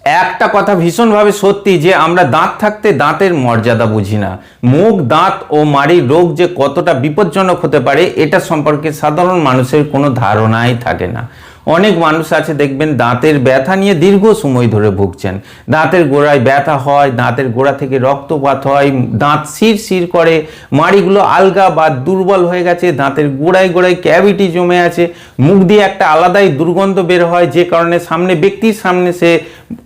একটা কথা ভীষণভাবে সত্যি যে আমরা দাঁত থাকতে দাঁতের মর্যাদা বুঝি না। মুখ, দাঁত ও মাড়ির রোগ যে কতটা বিপজ্জনক হতে পারে এটা সম্পর্কে সাধারণ মানুষের কোনো ধারণাই থাকে না। অনেক মানুষ আছে দেখবেন দাঁতের ব্যথা নিয়ে দীর্ঘ সময় ধরে ভুগছেন। দাঁতের গোড়ায় ব্যথা হয়, দাঁতের গোড়া থেকে রক্তপাত হয়, দাঁত শিরশির করে, মাড়িগুলো আলগা বা দুর্বল হয়ে গেছে, দাঁতের গোড়ায় গোড়ায় ক্যাভিটি জমে আছে, মুখ দিয়ে একটা আলাদাই দুর্গন্ধ বের হয়, যে কারণে ব্যক্তির সামনে সে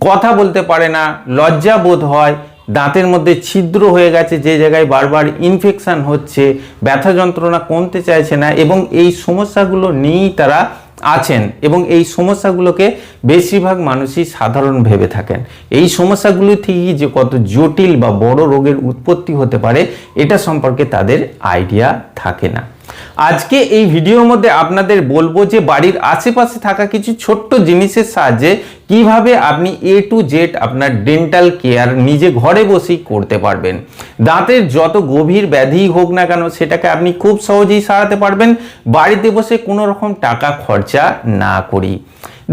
কথা বলতে পারে না, লজ্জা বোধ হয়, দাঁতের মধ্যে ছিদ্র হয়ে গেছে যে জায়গায় বারবার ইনফেকশন হচ্ছে, ব্যথা যন্ত্রণা কমতে চাইছে না, এবং এই সমস্যাগুলো নিয়েই তারা আছেন এবং এই সমস্যাগুলোকে বেশিরভাগ মানুষই সাধারণ ভেবে থাকেন। এই সমস্যাগুলো থেকেই যে কত জটিল বা বড় রোগের উৎপত্তি হতে পারে এটা সম্পর্কে তাদের আইডিয়া থাকে না। আজকে এই ভিডিওর মধ্যে আপনাদের বলবো যে বাড়ির আশেপাশে থাকা কিছু ছোট্ট জিনিসের সাহায্যে কিভাবে আপনি A to Z আপনার ডেন্টাল কেয়ার নিজে ঘরে বসেই করতে পারবেন। দাঁতের যত গভীর ব্যাধি হোক না কেন সেটাকে আপনি খুব সহজেই সারাতে পারবেন বাড়িতে বসে কোনো রকম টাকা খরচা না করি।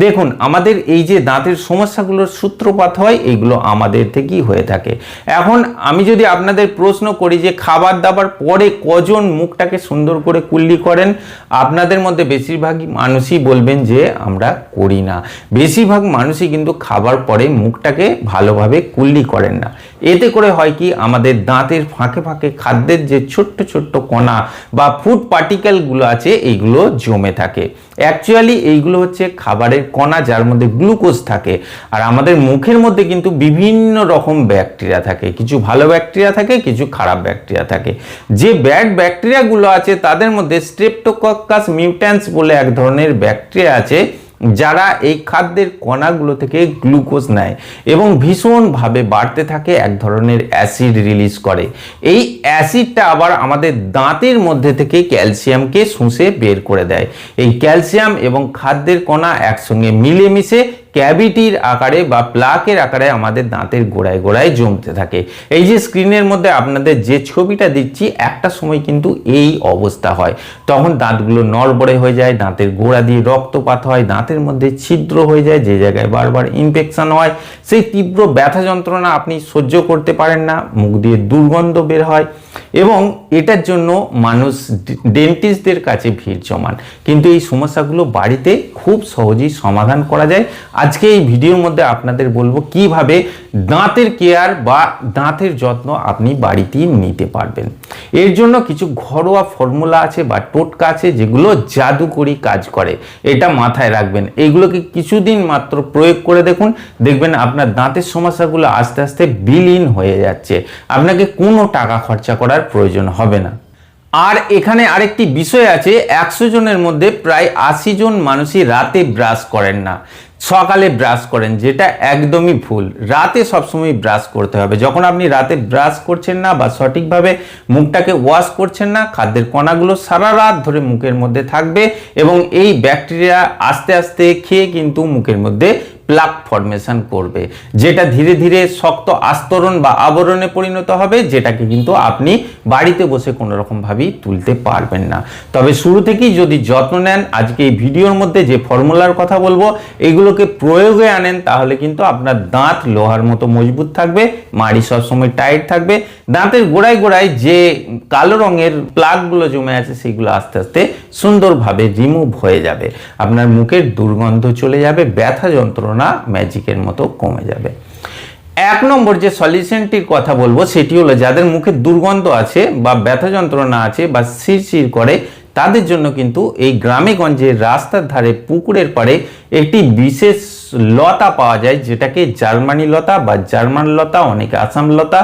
দেখুন, আমাদের এই যে দাঁতের সমস্যাগুলোর সূত্রপাত হয় এগুলো আমাদের থেকেই হয়ে থাকে। এখন আমি যদি আপনাদের প্রশ্ন করি যে খাবার দাবার পরে কজন মুখটাকে সুন্দর করে কুল্লি করেন, আপনাদের মধ্যে বেশিরভাগই মানুষই বলবেন যে আমরা করি না। বেশিরভাগ মানুষই কিন্তু খাবার পরে মুখটাকে ভালোভাবে কুল্লি করেন না। এতে করে হয় কি, আমাদের দাঁতের ফাঁকে ফাঁকে খাদ্যের যে ছোট্ট ছোট্ট কণা বা ফুড পার্টিকেলগুলো আছে এইগুলো জমে থাকে। অ্যাকচুয়ালি এইগুলো হচ্ছে খাবারের কণা যার মধ্যে গ্লুকোজ থাকে। আর আমাদের মুখের মধ্যে কিন্তু বিভিন্ন রকম ব্যাকটেরিয়া থাকে, কিছু ভালো ব্যাকটেরিয়া থাকে, কিছু খারাপ ব্যাকটেরিয়া থাকে। যে ব্যাড ব্যাকটেরিয়াগুলো আছে তাদের মধ্যে স্ট্রেপ্টোকক্কাস মিউট্যান্স বলে এক ধরনের ব্যাকটেরিয়া আছে যারা এই খাদ্যের কণাগুলো থেকে গ্লুকোজ নেয় এবং ভীষণভাবে বাড়তে থাকে, এক ধরনের অ্যাসিড রিলিজ করে। এই অ্যাসিডটা আবার আমাদের দাঁতের মধ্যে থেকে ক্যালসিয়ামকে শুষে বের করে দেয়। এই ক্যালসিয়াম এবং খাদ্যের কণা একসঙ্গে মিলেমিশে ক্যাভিটির আকারে বা প্লাকের আকারে আমাদের দাঁতের গোড়ায় গোড়ায় জমতে থাকে। এই যে স্ক্রিনের মধ্যে আপনাদের যে ছবিটা দিচ্ছি, একটা সময় কিন্তু এই অবস্থা হয়। তখন দাঁতগুলো নড়বড়ে হয়ে যায়, দাঁতের গোড়া দিয়ে রক্তপাত হয়, দাঁতের মধ্যে ছিদ্র হয়ে যায়, যে জায়গায় বারবার ইনফেকশন হয়, সেই তীব্র ব্যথা যন্ত্রণা আপনি সহ্য করতে পারেন না, মুখ দিয়ে দুর্গন্ধ বের হয় এবং এটার জন্য মানুষ ডেন্টিস্টদের কাছে ভিড় জমান। কিন্তু এই সমস্যাগুলো বাড়িতে খুব সহজেই সমাধান করা যায়। আজকে এই ভিডিওর মধ্যে আপনাদের বলবো কিভাবে দাঁতের কেয়ার বা দাঁতের যত্ন আপনি বাড়িতেই নিতে পারবেন। এর জন্য কিছু ঘরোয়া ফর্মুলা আছে বা টোটকা আছে যেগুলো জাদুকরি কাজ করে, এটা মাথায় রাখবেন। এইগুলোকে কিছুদিন মাত্র প্রয়োগ করে দেখুন, দেখবেন আপনার দাঁতের সমস্যাগুলো আস্তে আস্তে বিলীন হয়ে যাচ্ছে, আপনাকে কোনো টাকা খরচা করার প্রয়োজন হবে না। আর এখানে আরেকটি বিষয় আছে, 100 জনের মধ্যে প্রায় 80 জন মানুষই রাতে ব্রাশ করেন না, সকালে ব্রাশ করেন, যেটা একদমই ভুল। রাতে সবসময় ব্রাশ করতে হবে। যখন আপনি রাতে ব্রাশ করছেন না বা সঠিকভাবে মুখটাকে ওয়াশ করছেন না, খাদ্যের কণাগুলো সারা রাত ধরে মুখের মধ্যে থাকবে এবং এই ব্যাকটেরিয়া আস্তে আস্তে খেয়ে কিন্তু মুখের মধ্যে প্লাক ফর্মেশন করবে, যেটা ধীরে ধীরে শক্ত আস্তরণ বা আবরণে পরিণত হবে, যেটাকে কিন্তু আপনি বাড়িতে বসে কোনো রকম ভাবেই তুলতে পারবেন না। তবে শুরু থেকেই যদি যত্ন নেন, আজকে এই ভিডিওর মধ্যে যে ফর্মুলার কথা বলবো এগুলোকে প্রয়োগে আনেন, তাহলে কিন্তু আপনার দাঁত লোহার মতো মজবুত থাকবে, মাড়ি সবসময় টাইট থাকবে, দাঁতের গোড়ায় গোড়ায় যে কালো রঙের প্লাকগুলো জমে আছে সেগুলো আস্তে আস্তে সুন্দরভাবে রিমুভ হয়ে যাবে, আপনার মুখের দুর্গন্ধ চলে যাবে, ব্যথা যন্ত্রণা ম্যাজিকের মতো কমে যাবে। 1 নম্বর যে সলিউশনটির কথা বলবো সেটি হলো, যাদের মুখে দুর্গন্ধ আছে বা ব্যথা যন্ত্রণা আছে বা শিরশির করে, তাদের জন্য কিন্তু এই গ্রামে গঞ্জে রাস্তার ধারে পুকুরের পাড়ে একটি বিশেষ লতা পাওয়া যায়, যেটাকে জার্মানি লতা বা জার্মান লতা, অনেকে আসাম লতা,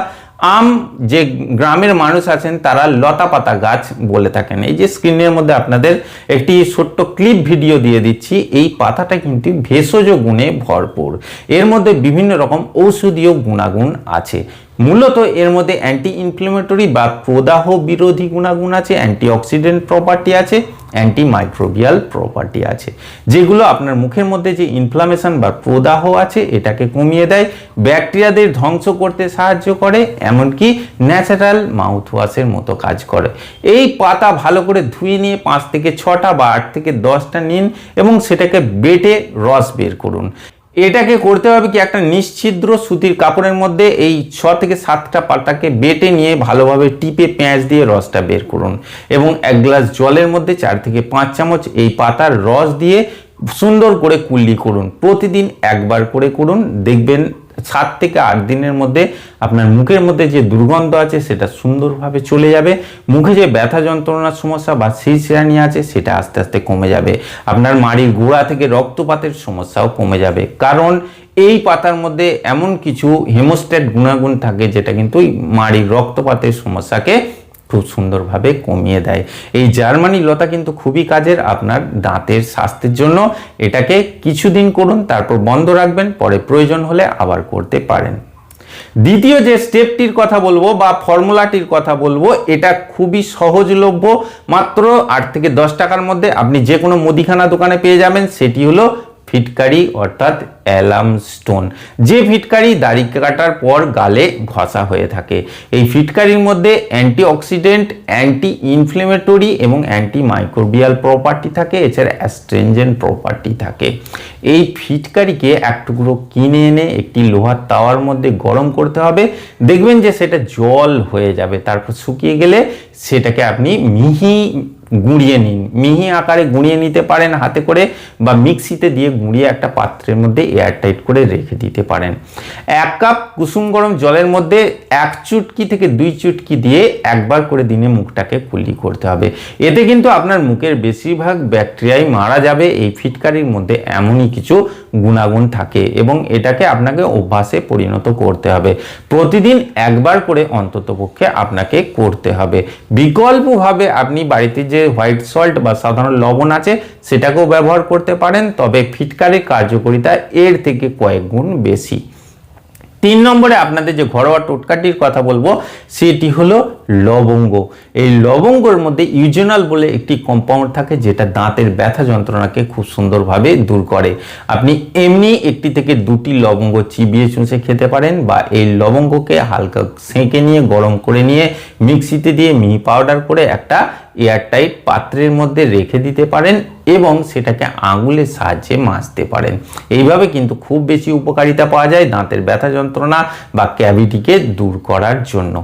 যে গ্রামের মানুষ আছেন তারা লতা পাতা গাছ বলে থাকেন। এই যে স্ক্রিনের মধ্যে আপনাদের একটি ছোট্ট ক্লিপ ভিডিও দিয়ে দিচ্ছি, এই পাতাটা কিন্তু ভেষজ গুণে ভরপুর। এর মধ্যে বিভিন্ন রকম ঔষধীয় গুণাগুণ আছে। মূলত এর মধ্যে অ্যান্টি ইনফ্লেমেটরি বা প্রদাহ বিরোধী গুণাগুণ আছে, অ্যান্টিঅক্সিডেন্ট প্রপার্টি আছে, অ্যান্টিমাইক্রোবিয়াল প্রপার্টি আছে, যেগুলো আপনার মুখের মধ্যে যে ইনফ্লামেশন বা প্রদাহ আছে এটাকে কমিয়ে দেয়, ব্যাকটেরিয়াদের ধ্বংস করতে সাহায্য করে, এমনকি ন্যাচারাল মাউথ ওয়াশের মতো কাজ করে। এই পাতা ভালো করে ধুয়ে নিয়ে 5 থেকে 6টা বা 8 থেকে 10টা নিন এবং সেটাকে বেটে রস বের করুন। এটাকে করতে হবে কি, একটা নিশ্ছিদ্র সুতির কাপড়ের মধ্যে এই 6 থেকে 7টা পাতাকে বেটে নিয়ে ভালোভাবে টিপে পেঁয়াজ দিয়ে রসটা বের করুন এবং 1 গ্লাস জলের মধ্যে 4 থেকে 5 চামচ এই পাতার রস দিয়ে সুন্দর করে কুল্লি করুন। প্রতিদিন একবার করে করুন, দেখবেন 7 থেকে 8 দিনের মধ্যে আপনার মুখের মধ্যে যে দুর্গন্ধ আছে সেটা সুন্দরভাবে চলে যাবে। মুখে যে ব্যথা যন্ত্রণার সমস্যা বা শিরশিরানি আছে সেটা আস্তে আস্তে কমে যাবে। আপনার মাড়ির গোড়া থেকে রক্তপাতের সমস্যাও কমে যাবে, কারণ এই পাতার মধ্যে এমন কিছু হেমোস্ট্যাট গুণাগুণ থাকে যেটা কিন্তু মাড়ির রক্তপাতের সমস্যাকে খুব সুন্দরভাবে কমিয়ে দেয়। এই জার্মানি লতা কিন্তু খুবই কাজের আপনার দাঁতের স্বাস্থ্যের জন্য। এটাকে কিছুদিন করুন, তারপর বন্ধ রাখবেন, পরে প্রয়োজন হলে আবার করতে পারেন। দ্বিতীয় যে স্টেপটির কথা বলবো বা ফর্মুলাটির কথা বলবো, এটা খুবই সহজলভ্য, মাত্র 8 থেকে 10 টাকার মধ্যে আপনি যে কোনো মুদিখানা দোকানে পেয়ে যাবেন। সেটি হলো ফিটকারি অর্থাৎ অ্যালাম স্টোন, যে ফিটকারি দাড়ি কাটার পর গালে ঘষা হয়ে থাকে। এই ফিটকারির মধ্যে অ্যান্টিঅক্সিডেন্ট, অ্যান্টি ইনফ্লেমেটরি এবং অ্যান্টি মাইক্রোবিয়াল প্রপার্টি থাকে, এছাড়া অ্যাস্ট্রেঞ্জেন্ট প্রপার্টি থাকে। এই ফিটকারিকে এক টুকরো কিনে এনে একটি লোহার তাওয়ার মধ্যে গরম করতে হবে, দেখবেন যে সেটা জল হয়ে যাবে। তারপর শুকিয়ে গেলে সেটাকে আপনি মিহি গুঁড়িয়ে নিন, মিহি আকারে গুঁড়িয়ে নিতে পারেন হাতে করে, বা মিক্সিতে দিয়ে গুঁড়িয়ে একটা পাত্রের মধ্যে এয়ারটাইট করে রেখে দিতে পারেন। 1 কাপ কুসুম গরম জলের মধ্যে 1 চুটকি থেকে 2 চুটকি দিয়ে একবার করে দিনে মুখটাকে কুলি করতে হবে। এতে কিন্তু আপনার মুখের বেশিরভাগ ব্যাকটেরিয়াই মারা যাবে। এই ফিটকারির মধ্যে এমনই কিছু গুণাগুণ থাকে এবং এটাকে আপনাকে অভ্যাসে পরিণত করতে হবে। প্রতিদিন একবার করে অন্ততপক্ষে আপনাকে করতে হবে। বিকল্পভাবে আপনি বাড়িতে যে হোয়াইট সল্ট বা সাধারণ লবণ আছে সেটাকেও ব্যবহার করতে পারেন, তবে ফিটকারির কার্যকারিতা এর থেকে কয়েক গুণ বেশি। 3 নম্বরে আপনাদের যে ঘরোয়া টোটকাটির কথা বলবো সেটি হলো লবঙ্গ। এই লবঙ্গের মধ্যে ইউজেনল বলে একটি কম্পাউন্ড থাকে যেটা দাঁতের ব্যথা যন্ত্রণাকে খুব সুন্দরভাবে দূর করে। আপনি এমনি 1 থেকে 2টি লবঙ্গ চিবিয়ে চুষে খেতে পারেন, বা এই লবঙ্গকে হালকা সেঁকে নিয়ে গরম করে নিয়ে মিক্সিতে দিয়ে মিহি পাউডার করে একটা এয়ারটাইট পাত্রের মধ্যে রেখে দিতে পারেন এবং সেটাকে আঙুলের সাহায্যে মাজতে পারেন। এইভাবে কিন্তু খুব বেশি উপকারিতা পাওয়া যায় দাঁতের ব্যথা যন্ত্রণা বা ক্যাভিটিকে দূর করার জন্য।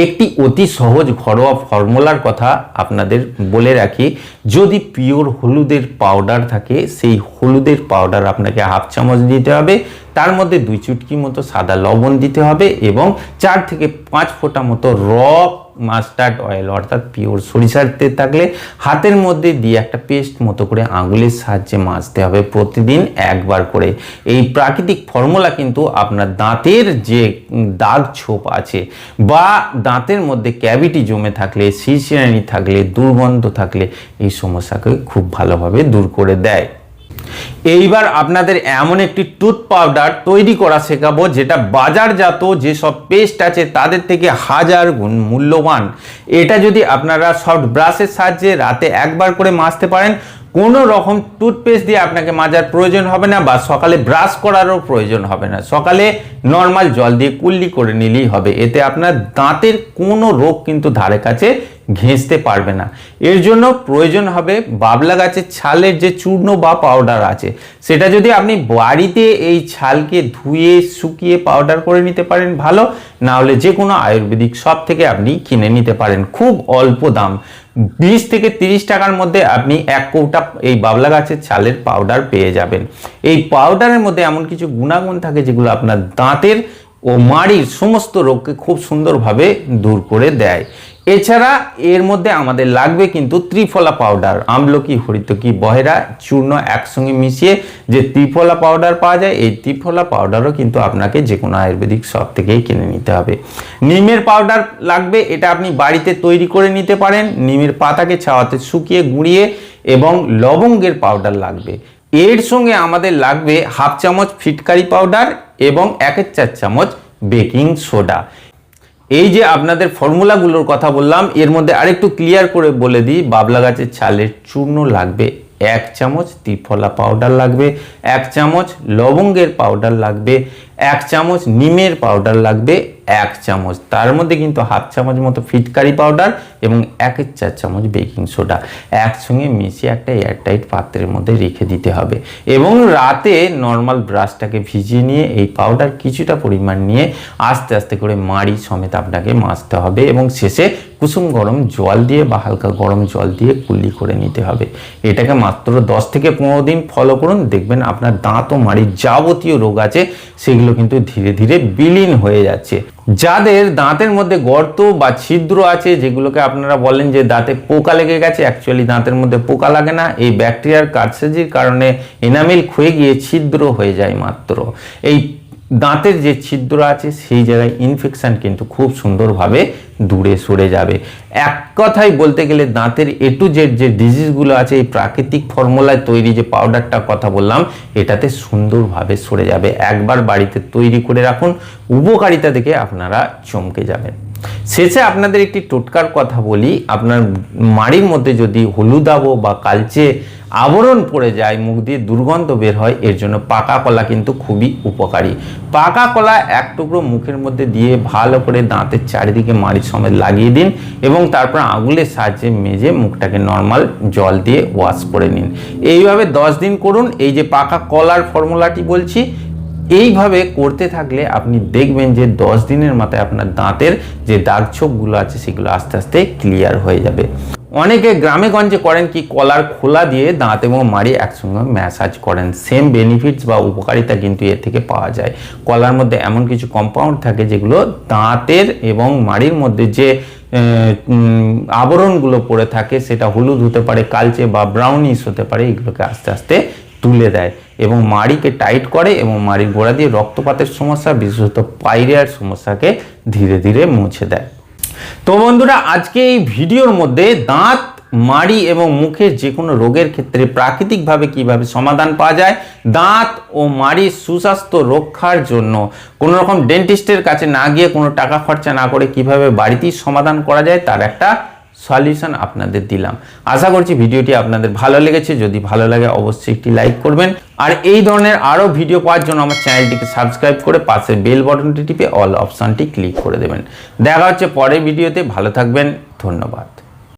একটি অতি সহজ ঘরোয়া ফর্মুলার কথা আপনাদের বলে রাখি, যদি পিওর হলুদের পাউডার থাকে সেই হলুদের পাউডার আপনাকে 1/2 চামচ দিতে হবে, তার মধ্যে 2 চুটকি মতো সাদা লবণ দিতে হবে এবং 4 থেকে 5 ফোঁটা মতো র মাস্টার্ড অয়েল অর্থাৎ পিওর সরিষার তেল থাকলে হাতের মধ্যে দিয়ে একটা পেস্ট মতো করে আঙুলের সাহায্যে মাজতে হবে প্রতিদিন একবার করে। এই প্রাকৃতিক ফর্মুলা কিন্তু আপনার দাঁতের যে দাগ ছোপ আছে বা দাঁতের মধ্যে ক্যাভিটি জমে থাকলে, শিরশিরানি থাকলে, দুর্গন্ধ থাকলে এই সমস্যাকে খুব ভালোভাবে দূর করে দেয়। এইবার আপনাদের এমন একটি টুথ পাউডার তৈরি করা শেখাবো যেটা বাজারজাত যেসব পেস্ট আছে তাদের থেকে 1000 গুণ মূল্যবান। এটা যদি আপনারা সফট ব্রাশের সাহায্যে রাতে একবার করে মাজতে পারেন, কোনো রকম টুথপেস্ট দিয়ে আপনাকে মাজার প্রয়োজন হবে না বা সকালে ব্রাশ করারও প্রয়োজন হবে না। সকালে নর্মাল জল দিয়ে কুল্লি করে নিলেই হবে। এতে আপনার দাঁতের কোনো রোগ কিন্তু ধারে কাছে ঘেঁষতে পারবে না। এর জন্য প্রয়োজন হবে বাবলা গাছের ছালের যে চূর্ণ বা পাউডার আছে সেটা যদি আপনি বাড়িতে এই ছালকে ধুয়ে শুকিয়ে পাউডার করে নিতে পারেন ভালো, না হলে যে কোনো আয়ুর্বেদিক শপ থেকে আপনি কিনে নিতে পারেন। খুব অল্প দাম, 20 থেকে 30 টাকার মধ্যে আপনি 1 কৌটা এই বাবলা গাছের ছালের পাউডার পেয়ে যাবেন। এই পাউডারের মধ্যে এমন কিছু গুণাগুণ থাকে যেগুলো আপনার দাঁতের ও মাড়ির সমস্ত রোগকে খুব সুন্দরভাবে দূর করে দেয়। এছাড়া এর মধ্যে আমাদের লাগবে কিন্তু ত্রিফলা পাউডার, আমলকি, হরিতকি, বহেরা চূর্ণ একসঙ্গে মিশিয়ে যে ত্রিফলা পাউডার পাওয়া যায়, এই ত্রিফলা পাউডারও কিন্তু আপনাকে যে কোনো আয়ুর্বেদিক শপ থেকেই কিনে নিতে হবে। নিমের পাউডার লাগবে, এটা আপনি বাড়িতে তৈরি করে নিতে পারেন। নিমের পাতাকে ছাওয়াতে শুকিয়ে গুঁড়িয়ে, এবং লবঙ্গের পাউডার লাগবে। এর সঙ্গে আমাদের লাগবে 1/2 চামচ ফিটকারি পাউডার এবং 1/4 চামচ বেকিং সোডা। এই যে আপনাদের ফর্মুলাগুলোর কথা বললাম, এর মধ্যে আরেকটু ক্লিয়ার করে বলে দিই, বাবলা গাছের ছালের চূর্ণ লাগবে 1 চামচ, ত্রিফলা পাউডার লাগবে 1 চামচ, লবঙ্গের পাউডার লাগবে 1 চামচ নিমের পাউডার লাগবে 1 চামচ, তার মধ্যে কিন্তু হাফ চামচ মতো ফিটকারি পাউডার এবং 1/4 চামচ বেকিং সোডা একসঙ্গে মিশিয়ে একটা এয়ারটাইট পাত্রের মধ্যে রেখে দিতে হবে। এবং রাতে নর্মাল ব্রাশটাকে ভিজিয়ে নিয়ে এই পাউডার কিছুটা পরিমাণ নিয়ে আস্তে আস্তে করে মাড়ি সমেত আপনাকে মাজতে হবে এবং শেষে কুসুম গরম জল দিয়ে বা হালকা গরম জল দিয়ে কুল্লি করে নিতে হবে। এটাকে মাত্র 10 থেকে 15 দিন ফলো করুন, দেখবেন আপনার দাঁত ও মাড়ির যাবতীয় রোগ আছে সেগুলো কিন্তু ধীরে ধীরে বিলীন হয়ে যাচ্ছে। যাদের দাঁতের মধ্যে গর্ত বা ছিদ্র আছে, যেগুলোকে আপনারা বলেন যে দাঁতে পোকা লেগে গেছে, অ্যাকচুয়ালি দাঁতের মধ্যে পোকা লাগে না, এই ব্যাকটেরিয়ার কারসাজির কারণে এনামেল ক্ষয়ে গিয়ে ছিদ্র হয়ে যায় মাত্র। এই দাঁতের যে ছিদ্র আছে সেই জায়গায় ইনফেকশন কিন্তু খুব সুন্দরভাবে দূরে সরে যাবে। এক কথায় বলতে গেলে দাঁতের A to Z যে ডিজিজগুলো আছে এই প্রাকৃতিক ফর্মুলায় তৈরি যে পাউডারটার কথা বললাম এটাতে সুন্দরভাবে সরে যাবে। একবার বাড়িতে তৈরি করে রাখুন, উপকারিতা দেখে আপনারা চমকে যাবেন। শেষে আপনাদের একটি টোটকার কথা বলি, আপনার মাড়ির মধ্যে যদি হলুদাভ বা কালচে আবরণ পড়ে যায়, মুখ দিয়ে দুর্গন্ধ বের হয়, এর জন্য পাকা কলা কিন্তু খুবই উপকারী। পাকা কলা 1 টুকরো মুখের মধ্যে দিয়ে ভালো করে দাঁতের চারিদিকে মাড়ির সমেত লাগিয়ে দিন এবং তারপর আঙুলের সাহায্যে মেজে মুখটাকে নর্মাল জল দিয়ে ওয়াশ করে নিন। এইভাবে 10 দিন করুন। এই যে পাকা কলার ফর্মুলাটি বলছি, এইভাবে করতে থাকলে আপনি দেখবেন যে 10 দিনের মাথায় আপনার দাঁতের যে দাগ ছোপগুলো আছে সেগুলো আস্তে আস্তে ক্লিয়ার হয়ে যাবে। অনেকে গ্রামে গঞ্জে করেন কি, কলার খোলা দিয়ে দাঁত এবং মাড়ি একসঙ্গে ম্যাসাজ করেন। সেম বেনিফিটস বা উপকারিতা কিন্তু এর থেকে পাওয়া যায়। কলার মধ্যে এমন কিছু কম্পাউন্ড থাকে যেগুলো দাঁতের এবং মাড়ির মধ্যে যে আবরণগুলো পড়ে থাকে, সেটা হলুদ হতে পারে, কালচে বা ব্রাউনিশ হতে পারে, এগুলোকে আস্তে আস্তে তুলে দেয় এবং মাড়িকে টাইট করে এবং মাড়ির গোড়া দিয়ে রক্তপাতের সমস্যা, বিশেষত পাইরিয়ার সমস্যাকে ধীরে ধীরে মুছে দেয়। তো বন্ধুরা, আজকে এই ভিডিওর মধ্যে দাঁত, মাড়ি এবং মুখের যে কোনো রোগের ক্ষেত্রে প্রাকৃতিকভাবে কিভাবে সমাধান পাওয়া যায়, দাঁত ও মাড়ির সুস্বাস্থ্য রক্ষার জন্য কোনো রকম ডেন্টিস্টের কাছে না গিয়ে, কোনো টাকা খরচা না করে কিভাবে বাড়িতেই সমাধান করা যায় তার একটা সলিউশন আপনাদের দিলাম। আশা করছি ভিডিওটি আপনাদের ভালো লেগেছে। যদি ভালো লাগে অবশ্যই একটি লাইক করবেন, আর এই ধরনের আরও ভিডিও পাওয়ার জন্য আমার চ্যানেলটিকে সাবস্ক্রাইব করে পাশে বেল বাটনটি টিপে অল অপশানটি ক্লিক করে দেবেন। দেখা হচ্ছে পরের ভিডিওতে। ভালো থাকবেন, ধন্যবাদ।